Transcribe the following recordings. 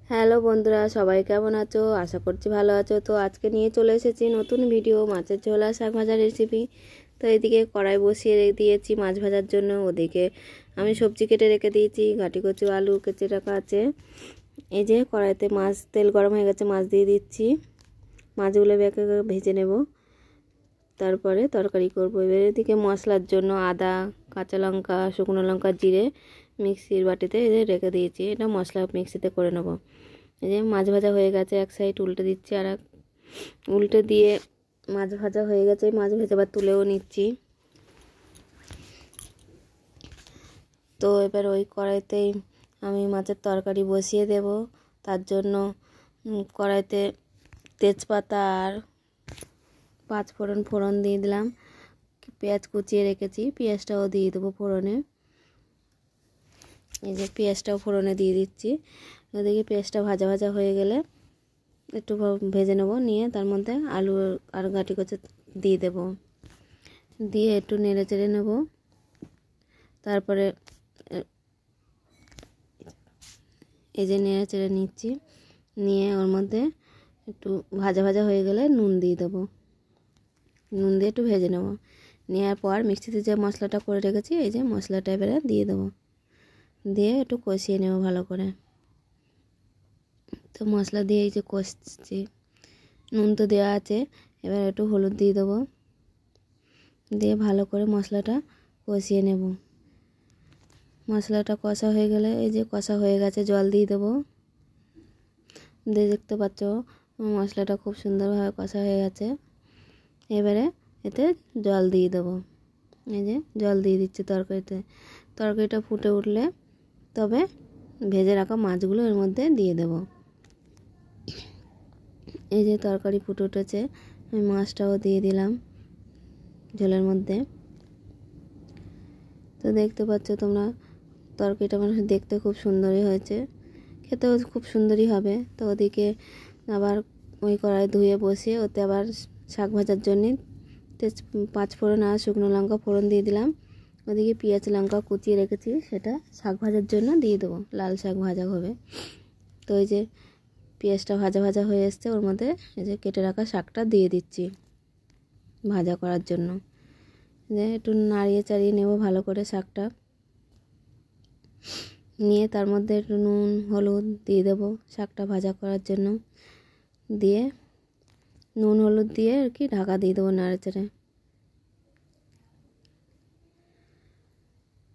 Hello বন্ধুরা, সবাই কেমন আছো? আশা করছি ভালো আছো। তো আজকে নিয়ে চলে এসেছি নতুন ভিডিও, মাছের ঝোল আর শাক ভাজার রেসিপি। তো এদিকে কড়াই বসিয়ে দিয়েছি মাছ ভাজার জন্য। ওদিকে আমি সবজি কেটে রেখে দিয়েছি, ঘাটি কচু আলু কেটে রাখা আছে। এই যে কড়াইতে মাছ, তেল গরম হয়ে গেছে, মাছ দিয়ে দিচ্ছি। মাছগুলো ভেজে নেব, তারপরে তরকারি করবো। এবার এদিকে মশলার জন্য আদা, কাঁচা লঙ্কা, শুকনো লঙ্কা, জিরে মিক্সির বাটিতে রেখে দিয়েছি। এটা মশলা মিক্সিতে করে নেব। এই যে মাছ ভাজা হয়ে গেছে, এক সাইড উল্টে দিচ্ছি, আর এক উল্টে দিয়ে মাছ ভাজা হয়ে গেছে। মাছ ভেজে আবার তুলেও নিচ্ছি। তো এবার ওই কড়াইতেই আমি মাছের তরকারি বসিয়ে দেব। তার জন্য কড়াইতে তেজপাতা আর ফোড়ন দিয়ে দিলাম। পেঁয়াজ কুচিয়ে রেখেছি, পেঁয়াজটাও দিয়ে দেবো ফোড়নে। এই যে পেঁয়াজটাও ফোড়নে দিয়ে দিচ্ছি। ওদিকে পেঁয়াজটা ভাজা ভাজা হয়ে গেলে একটু ভেজে নেব, নিয়ে তার মধ্যে আলু আর ঘাটি কচু দিয়ে দেব, দিয়ে একটু নেড়ে চেড়ে নেব। তারপরে এই যে নেড়ে চেড়ে নিচ্ছি, নিয়ে ওর মধ্যে একটু ভাজা ভাজা হয়ে গেলে নুন দিয়ে দেবো। নুন দিয়ে একটু ভেজে নেব। নেওয়ার পর মিক্সিতে যে মশলাটা করে রেখেছি, এই যে মশলাটা এবারে দিয়ে দেবো, দিয়ে একটু কষিয়ে নেব ভালো করে। তো মশলা দিয়ে এই যে কষছি, নুন তো দেওয়া আছে, এবার একটু হলুদ দিয়ে দেবো, দিয়ে ভালো করে মশলাটা কষিয়ে নেব। মশলাটা কষা হয়ে গেলে, এই যে কষা হয়ে গেছে, জল দিয়ে দেবো। দিয়ে দেখতে পাচ্ছ মশলাটা খুব সুন্দরভাবে কষা হয়ে গেছে। এবারে এতে জল দিয়ে দেবো। এই যে জল দিয়ে দিচ্ছি তরকারিতে। তরকারিটা ফুটে উঠলে তবে ভেজে রাখা মাছগুলো এর মধ্যে দিয়ে দেব। এই যে তরকারি ফুটে উঠেছে, আমি মাছটাও দিয়ে দিলাম ঝোলের মধ্যে। তো দেখতে পাচ্ছ তোমরা তরকারিটা মানে দেখতে খুব সুন্দরই হয়েছে, খেতেও খুব সুন্দরই হবে। তো ওদিকে আবার ওই কড়াই ধুয়ে বসিয়ে ওতে আবার শাক ভাজার জন্যে পাঁচফোড়ন আর শুকনো লঙ্কা ফোড়ন দিয়ে দিলাম। ওদিকে পেঁয়াজ লঙ্কা কুচিয়ে রেখেছি, সেটা শাক ভাজার জন্য দিয়ে দেবো, লাল শাক ভাজা হবে। তো এই যে পেঁয়াজটা ভাজা ভাজা হয়ে এসছে, ওর মধ্যে এই যে কেটে রাখা শাকটা দিয়ে দিচ্ছি ভাজা করার জন্য। যে একটু নাড়িয়ে চাড়িয়ে নেব ভালো করে শাকটা, নিয়ে তার মধ্যে একটু নুন হলুদ দিয়ে দেবো শাকটা ভাজা করার জন্য। দিয়ে নুন হলুদ দিয়ে আর কি ঢাকা দিয়ে দেবো নাড়ে চেড়ে।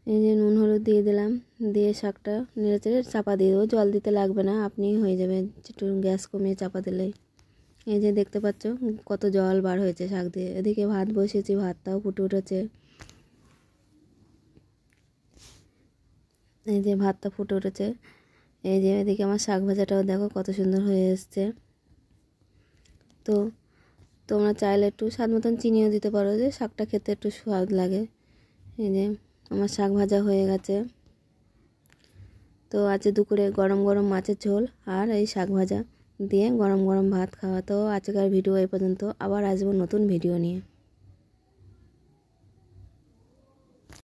এই যে নুন হলুদ দিয়ে দিলাম, দিয়ে শাকটা নেড়ে চেড়ে চাপা দিয়ে দেবো। জল দিতে লাগবে না, আপনি হয়ে যাবে একটু গ্যাস কমিয়ে চাপা দিলেই। এই যে দেখতে পাচ্ছ কত জল বার হয়েছে শাক দিয়ে। এদিকে ভাত বসিয়েছি, ভাতটাও ফুটে উঠেছে। এই যে ভাতটা ফুটে উঠেছে। এই যে এদিকে আমার শাক ভাজাটাও দেখো কত সুন্দর হয়ে এসছে। তো তোমরা চাইলে একটু স্বাদ মতন চিনিও দিতে পারো, যে শাকটা খেতে একটু স্বাদ লাগে। এই যে আমার শাক ভাজা হয়ে গেছে। তো আজ দুপুরে গরম গরম মাছের ঝোল আর এই শাক ভাজা দিয়ে গরম গরম ভাত খাওয়া। তো আজকের ভিডিও এই পর্যন্ত, আবার আসবো নতুন ভিডিও নিয়ে।